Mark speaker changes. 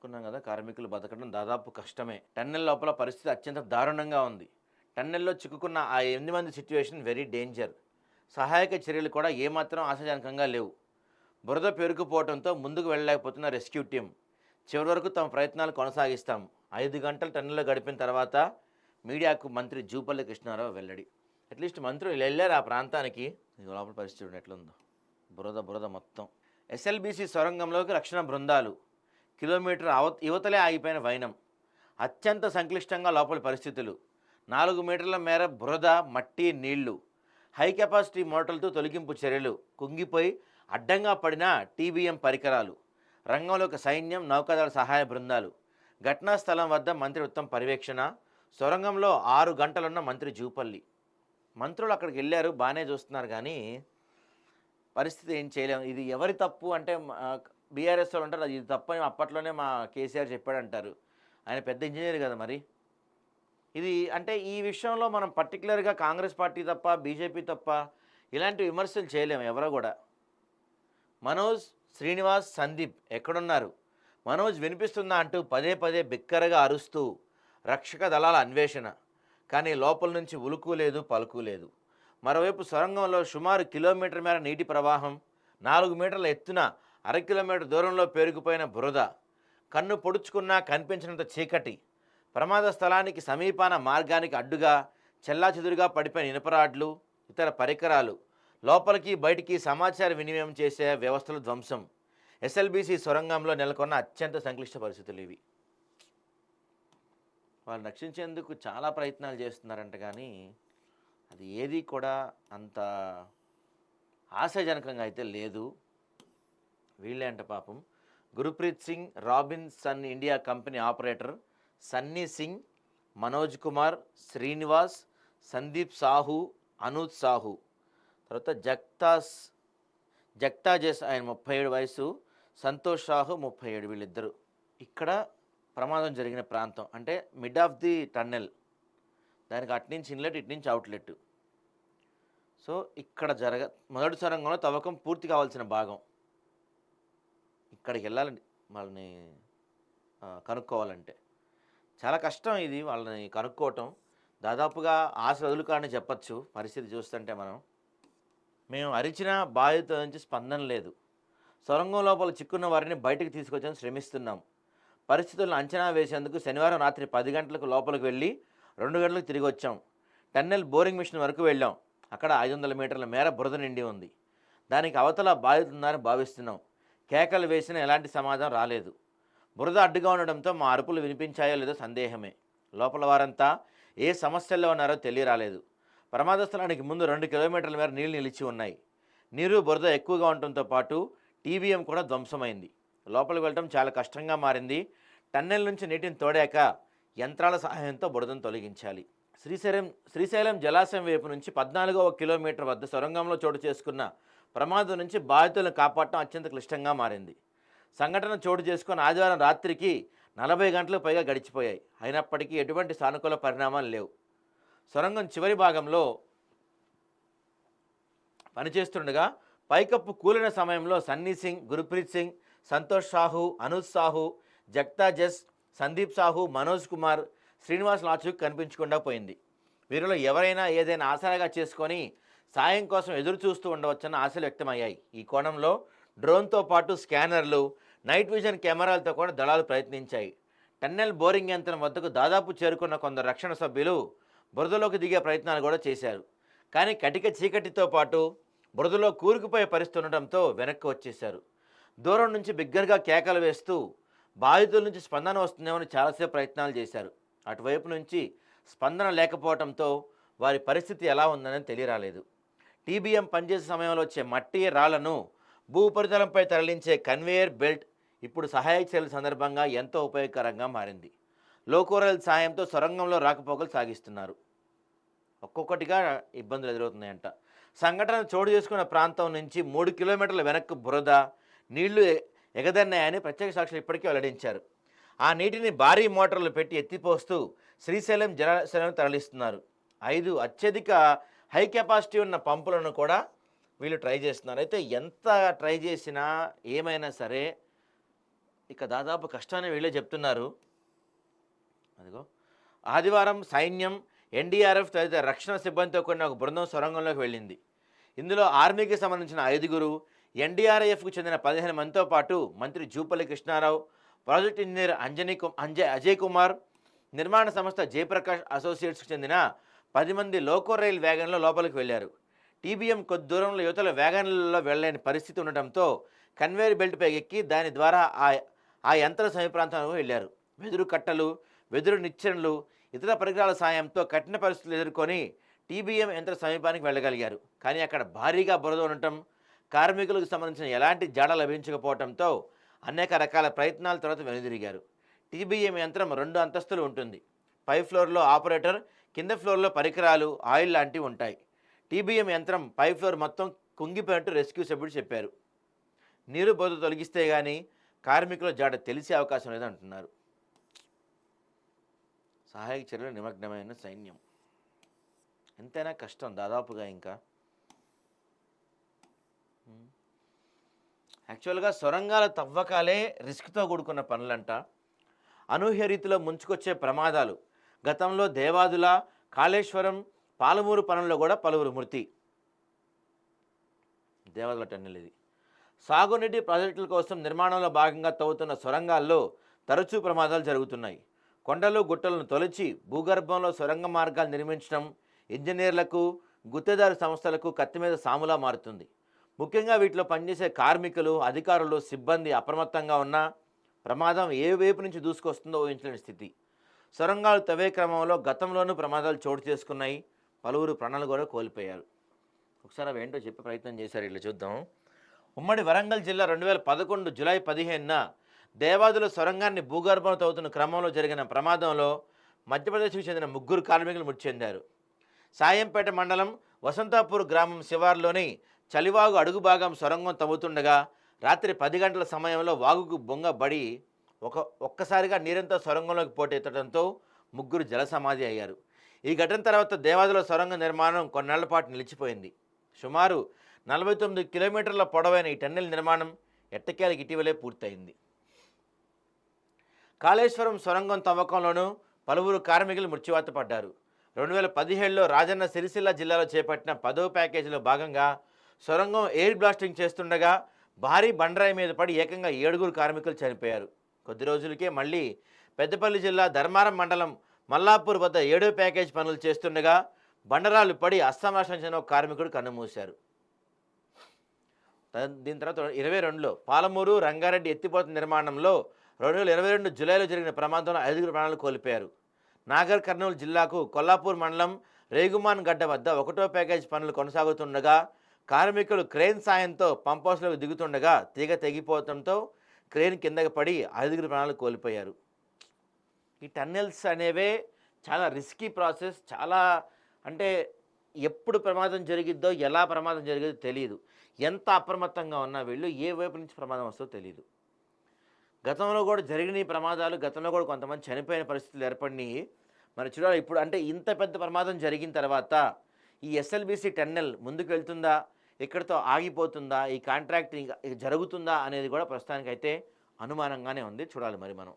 Speaker 1: చెప్పుకున్నాం కదా, కార్మికులు బతకడం దాదాపు కష్టమే. టన్నెల్ లోపల పరిస్థితి అత్యంత దారుణంగా ఉంది. టన్నెల్‌లో చిక్కుకున్న ఆ 8 మంది సిట్యుయేషన్ వెరీ డేంజర్. సహాయక చర్యలు కూడా ఏమాత్రం ఆశాజనకంగా లేవు. బురద పేరుకుపోవడంతో ముందుకు వెళ్ళలేకపోతున్న రెస్క్యూ టీమ్. చివరి వరకు తమ ప్రయత్నాలు కొనసాగిస్తాం. 5 గంటలు టన్నెల్‌లో గడిపిన తర్వాత మీడియాకు మంత్రి జూపల్లి కృష్ణారావు వెల్లడి. అట్లీస్ట్ మంత్రులు వెళ్ళారు ఆ ప్రాంతానికి. ఇదిగో లోపల పరిస్థితి చూడండి ఎట్లుందో. బురద బురద మొత్తం. ఎస్ఎల్బీసీ సొరంగంలోకి రక్షణ బృందాలు. కిలోమీటర్ యువతలే ఆగిపోయిన వైనం. అత్యంత సంక్లిష్టంగా లోపలి పరిస్థితులు. 4 మీటర్ల మేర బురద, మట్టి, నీళ్లు. హై కెపాసిటీ మోటార్లతో తొలగింపు చర్యలు. కుంగిపోయి అడ్డంగా పడిన టీబీఎం పరికరాలు. రంగంలోకి సైన్యం, నౌకాదళ సహాయ బృందాలు. ఘటనా స్థలం వద్ద మంత్రి ఉత్తమ్ పర్యవేక్షణ. సొరంగంలో 6 గంటలున్న మంత్రి జూపల్లి. మంత్రులు అక్కడికి వెళ్ళారు, బాగానే చూస్తున్నారు, కానీ పరిస్థితి ఏం చేయలేము. ఇది ఎవరి తప్పు అంటే బీఆర్ఎస్ వాళ్ళు అంటారు, ఇది తప్పు అని అప్పట్లోనే మా కేసీఆర్ చెప్పాడంటారు. ఆయన పెద్ద ఇంజనీర్ కదా మరి. ఇది అంటే ఈ విషయంలో మనం పర్టికులర్గా కాంగ్రెస్ పార్టీ తప్ప, బీజేపీ తప్ప ఇలాంటి విమర్శలు చేయలేము ఎవరో కూడా. మనోజ్, శ్రీనివాస్, సందీప్ ఎక్కడున్నారు? మనోజ్ వినిపిస్తుందా అంటూ పదే పదే బిక్కరగా అరుస్తూ రక్షక దళాల అన్వేషణ. కానీ లోపల నుంచి ఉలుకు లేదు, పలుకు లేదు. మరోవైపు సొరంగంలో సుమారు కిలోమీటర్ మేర నీటి ప్రవాహం. 4 మీటర్ల ఎత్తున 1/2 కిలోమీటర్ దూరంలో పేరుకుపోయిన బురద. కన్ను పొడుచుకున్నా కనిపించినంత చీకటి. ప్రమాద స్థలానికి సమీపాన మార్గానికి అడ్డుగా చెల్లాచెదురుగా పడిపోయిన ఇనుపరాడ్లు, ఇతర పరికరాలు. లోపలికి బయటికి సమాచార వినిమయం చేసే వ్యవస్థల ధ్వంసం. ఎస్ఎల్బీసీ సొరంగంలో నెలకొన్న అత్యంత సంక్లిష్ట పరిస్థితులు ఇవి. వాళ్ళని రక్షించేందుకు చాలా ప్రయత్నాలు చేస్తున్నారంట, కానీ అది ఏది కూడా అంత ఆశాజనకంగా అయితే లేదు. వీళ్ళే అంట పాపం. Gurpreet Singh, Robinson India company operator Sunny Singh, Manoj Kumar, Srinivas, Sandeep Sahu, Anuj Sahu. తర్వాత జగ్తాజెస్ ఆయన 37 వయసు, సంతోష్ సాహు 37, వీళ్ళిద్దరు. ఇక్కడ ప్రమాదం జరిగిన ప్రాంతం అంటే మిడ్ ఆఫ్ ది టన్నెల్. దానికి అట్నుంచి ఇన్లెట్, ఇట్నుంచి అవుట్లెట్. సో ఇక్కడ మొదటి సొరంగంలో తవ్వకం పూర్తి కావాల్సిన భాగం. ఇక్కడికి వెళ్ళాలండి వాళ్ళని కనుక్కోవాలంటే. చాలా కష్టం ఇది వాళ్ళని కనుక్కోవటం. దాదాపుగా ఆశ వదులుకాని చెప్పచ్చు పరిస్థితి చూస్తుంటే మనం. మేము అరిచిన బాధితుల నుంచి స్పందన లేదు. సొరంగం లోపల చిక్కున్న వారిని బయటకు తీసుకొచ్చేందుకు శ్రమిస్తున్నాం. పరిస్థితులను అంచనా వేసేందుకు శనివారం రాత్రి 10 గంటలకు లోపలికి వెళ్ళి 2 గంటలకు తిరిగి వచ్చాం. టన్నెల్ బోరింగ్ మిషన్ వరకు వెళ్ళాం. అక్కడ 500 మీటర్ల మేర బురద నిండి ఉంది. దానికి అవతల బాధితున్నారని భావిస్తున్నాం. కేకలు వేసినా ఎలాంటి సమాధానం రాలేదు. బురద అడ్డుగా ఉండడంతో మా అరుపులు వినిపించాయో లేదో సందేహమే. లోపల వారంతా ఏ సమస్యల్లో ఉన్నారో తెలియరాలేదు. ప్రమాద స్థలానికి ముందు 2 కిలోమీటర్ల మేర నీళ్లు నిలిచి ఉన్నాయి. నీరు, బురద ఎక్కువగా ఉండటంతో పాటు టీబీఎం కూడా ధ్వంసమైంది. లోపలికి వెళ్ళడం చాలా కష్టంగా మారింది. టన్నెల్ నుంచి నీటిని తోడాక యంత్రాల సహాయంతో బురదను తొలగించాలి. శ్రీశైలం జలాశయం వైపు నుంచి 14వ కిలోమీటర్ వద్ద సొరంగంలో చోటు చేసుకున్న ప్రమాదం నుంచి బాధితులను కాపాడటం అత్యంత క్లిష్టంగా మారింది. సంఘటన చోటు చేసుకున్న ఆదివారం రాత్రికి 40 గంటలకు పైగా గడిచిపోయాయి. అయినప్పటికీ ఎటువంటి సానుకూల పరిణామాలు లేవు. సొరంగం చివరి భాగంలో పనిచేస్తుండగా పైకప్పు కూలిన సమయంలో సన్నీ సింగ్, గురుప్రీత్ సింగ్, సంతోష్ సాహు, అనూజ్ సాహు, జగ్తాజెస్, సందీప్ సాహు, మనోజ్ కుమార్, శ్రీనివాస్ లాచూక్ కనిపించకుండా పోయింది. వీరిలో ఎవరైనా ఏదైనా ఆసరాగా చేసుకొని సాయం కోసం ఎదురు చూస్తూ ఉండవచ్చన్న ఆశలు వ్యక్తమయ్యాయి. ఈ కోణంలో డ్రోన్తో పాటు స్కానర్లు, నైట్ విజన్ కెమెరాలతో కూడా దళాలు ప్రయత్నించాయి. టన్నెల్ బోరింగ్ యంత్రం వద్దకు దాదాపు చేరుకున్న కొందరు రక్షణ సభ్యులు బురదలోకి దిగే ప్రయత్నాలు కూడా చేశారు. కానీ కటిక చీకటితో పాటు బురదలో కూరుకుపోయే పరిస్థితి ఉండడంతో వెనక్కి వచ్చేశారు. దూరం నుంచి బిగ్గరగా కేకలు వేస్తూ బాధితుల నుంచి స్పందన వస్తుందేమని చాలాసేపు ప్రయత్నాలు చేశారు. అటువైపు నుంచి స్పందన లేకపోవడంతో వారి పరిస్థితి ఎలా ఉందని తెలియరాలేదు. టీబీఎం పనిచేసే సమయంలో వచ్చే మట్టి, రాళ్లను భూ ఉపరితలంపై తరలించే కన్వేయర్ బెల్ట్ ఇప్పుడు సహాయక చర్యల సందర్భంగా ఎంతో ఉపయోగకరంగా మారింది. లోకోరైల్ సాయంతో సొరంగంలో రాకపోకలు సాగిస్తున్నారు. ఒక్కొక్కటిగా ఇబ్బందులు ఎదురవుతున్నాయంట. సంఘటన చోటు చేసుకున్న ప్రాంతం నుంచి 3 కిలోమీటర్ల వెనక్కు బురద, నీళ్లు ఎగదన్నాయని ప్రత్యక్ష సాక్షులు ఇప్పటికీ వెల్లడించారు. ఆ నీటిని భారీ మోటార్లు పెట్టి ఎత్తిపోస్తూ శ్రీశైలం జలాశయాలను తరలిస్తున్నారు. 5 అత్యధిక హై కెపాసిటీ ఉన్న పంపులను కూడా వీళ్ళు ట్రై చేస్తున్నారు. అయితే ఎంత ట్రై చేసినా ఏమైనా సరే ఇక దాదాపు కష్టాన్ని వీళ్ళే చెప్తున్నారు. అదిగో ఆదివారం సైన్యం, ఎన్డీఆర్ఎఫ్ తదితర రక్షణ సిబ్బందితో కూడిన ఒక బృందం సొరంగంలోకి వెళ్ళింది. ఇందులో ఆర్మీకి సంబంధించిన 5గురు, ఎన్డీఆర్ఎఫ్కు చెందిన 15 మందితో పాటు మంత్రి జూపల్లి కృష్ణారావు, ప్రాజెక్ట్ ఇంజనీర్ అజయ్ కుమార్, నిర్మాణ సంస్థ జయప్రకాష్ అసోసియేట్స్కు చెందిన 10 మంది లోకో రైల్ వ్యాగన్లో లోపలికి వెళ్లారు. టీబీఎం కొద్ది దూరంలో యువతల వ్యాగన్లలో వెళ్ళలేని పరిస్థితి ఉండటంతో కన్వేయర్ బెల్ట్పై ఎక్కి దాని ద్వారా ఆ యంత్ర సమీప్రాంతానికి వెళ్ళారు. వెదురు కట్టలు, వెదురు నిచ్చెనలు, ఇతర పరికరాల సాయంతో కఠిన పరిస్థితులు ఎదుర్కొని టీబీఎం యంత్ర సమీపానికి వెళ్ళగలిగారు. కానీ అక్కడ భారీగా బురద ఉండటం, కార్మికులకు సంబంధించిన ఎలాంటి జాడ లభించకపోవడంతో అనేక రకాల ప్రయత్నాల తర్వాత వెనుదిరిగారు. టీబీఎం యంత్రం 2 అంతస్తులు ఉంటుంది. పై ఫ్లోర్లో ఆపరేటర్, కింద ఫ్లోర్లో పరికరాలు, ఆయిల్ లాంటివి ఉంటాయి. టీబీఎం యంత్రం పై ఫ్లోర్ మొత్తం కుంగిపోయినట్టు రెస్క్యూ సభ్యుడు చెప్పారు. నీరు బోధ తొలగిస్తే కానీ కార్మికుల జాడ తెలిసే అవకాశం లేదంటున్నారు. సహాయక చర్యలు నిమగ్నమైన సైన్యం. ఎంతైనా కష్టం దాదాపుగా. ఇంకా యాక్చువల్గా సొరంగాల తవ్వకాలే రిస్క్తో కూడుకున్న పనులంట. అనూహ్య రీతిలో ముంచుకొచ్చే ప్రమాదాలు. గతంలో దేవాదుల, కాళేశ్వరం, పాలమూరు పనుల్లో కూడా పలువురు మృతి. దేవాదుల టన్నెల్ ఇది. సాగునీటి ప్రాజెక్టుల కోసం నిర్మాణంలో భాగంగా తవ్వుతున్న సొరంగాల్లో తరచూ ప్రమాదాలు జరుగుతున్నాయి. కొండలు గుట్టలను తొలచి భూగర్భంలో సొరంగ మార్గాలు నిర్మించడం ఇంజనీర్లకు, గుత్తేదారు సంస్థలకు కత్తి మీద సాములా మారుతుంది. ముఖ్యంగా వీటిలో పనిచేసే కార్మికులు, అధికారులు, సిబ్బంది అప్రమత్తంగా ఉన్న ప్రమాదం ఏ వైపు నుంచి దూసుకొస్తుందో ఊహించలేని స్థితి. సొరంగాలు తవ్వే క్రమంలో గతంలోనూ ప్రమాదాలు చోటు చేసుకున్నాయి. పలువురు ప్రాణాలు కూడా కోల్పోయారు. ఒకసారి అవి ఏంటో చెప్పే ప్రయత్నం చేశారు. ఇట్లా చూద్దాం. ఉమ్మడి వరంగల్ జిల్లా 2011 జూలై 15న దేవాదుల సొరంగాన్ని భూగర్భంలో తవ్వుతున్న క్రమంలో జరిగిన ప్రమాదంలో మధ్యప్రదేశ్కు చెందిన 3 కార్మికులు మృతి చెందారు. సాయంపేట మండలం వసంతాపూర్ గ్రామం శివార్లోని చలివాగు అడుగు భాగం సొరంగం తవ్వుతుండగా రాత్రి 10 గంటల సమయంలో వాగుకు బొంగ బడి ఒక్కసారిగా నీరంతా సొరంగంలోకి పోటెత్తడంతో 3 జలసమాధి అయ్యారు. ఈ ఘటన తర్వాత దేవాదుల సొరంగ నిర్మాణం కొన్నేళ్ల పాటు నిలిచిపోయింది. సుమారు 49 కిలోమీటర్ల పొడవైన ఈ టన్నెల్ నిర్మాణం ఎట్టకేలకు ఇటీవలే పూర్తయింది. కాళేశ్వరం సొరంగం తవ్వకంలోనూ పలువురు కార్మికులు మృత్యువాత పడ్డారు. 2017లో రాజన్న సిరిసిల్ల జిల్లాలో చేపట్టిన 10వ ప్యాకేజీలో భాగంగా సొరంగం ఎయిర్ బ్లాస్టింగ్ చేస్తుండగా భారీ బండరాయి మీద పడి ఏకంగా 7 కార్మికులు చనిపోయారు. కొద్ది రోజులకే మళ్ళీ పెద్దపల్లి జిల్లా ధర్మారం మండలం మల్లాపూర్ వద్ద 7వ ప్యాకేజ్ పనులు చేస్తుండగా బండరాలు పడి అస్సాం చెందిన ఒక కార్మికుడు కన్నుమూశారు. దీని తర్వాత 2022లో పాలమూరు, రంగారెడ్డి ఎత్తిపోత నిర్మాణంలో 2022 జూలైలో జరిగిన ప్రమాదంలో 5 ప్రాణాలు కోల్పోయారు. నాగర్ కర్నూలు జిల్లాకు కొల్లాపూర్ మండలం రేగుమాన్ గడ్డ వద్ద 1వ ప్యాకేజ్ పనులు కొనసాగుతుండగా కార్మికులు క్రేన్ సాయంతో పంప్ హౌస్లోకి దిగుతుండగా తీగ తెగిపోవడంతో క్రేన్ కిందకి పడి 5 ప్రాణాలు కోల్పోయారు. ఈ టన్నెల్స్ అనేవే చాలా రిస్కీ ప్రాసెస్. చాలా అంటే ఎప్పుడు ప్రమాదం జరిగిద్దో, ఎలా ప్రమాదం జరిగిద్దో తెలియదు. ఎంత అప్రమత్తంగా ఉన్నా వీళ్ళు ఏ వైపు నుంచి ప్రమాదం వస్తుందో తెలియదు. గతంలో కూడా జరిగిన ఈ ప్రమాదాలు, గతంలో కూడా కొంతమంది చనిపోయిన పరిస్థితులు ఏర్పడినాయి. మరి చూడాలి ఇప్పుడు అంటే ఇంత పెద్ద ప్రమాదం జరిగిన తర్వాత ఈ ఎస్ఎల్బీసీ టన్నెల్ ముందుకు వెళ్తుందా, ఇక్కడితో ఆగిపోతుందా, ఈ కాంట్రాక్ట్ ఇంకా జరుగుతుందా అనేది కూడా ప్రస్తుతానికైతే అనుమానంగానే ఉంది. చూడాలి మరి మనం.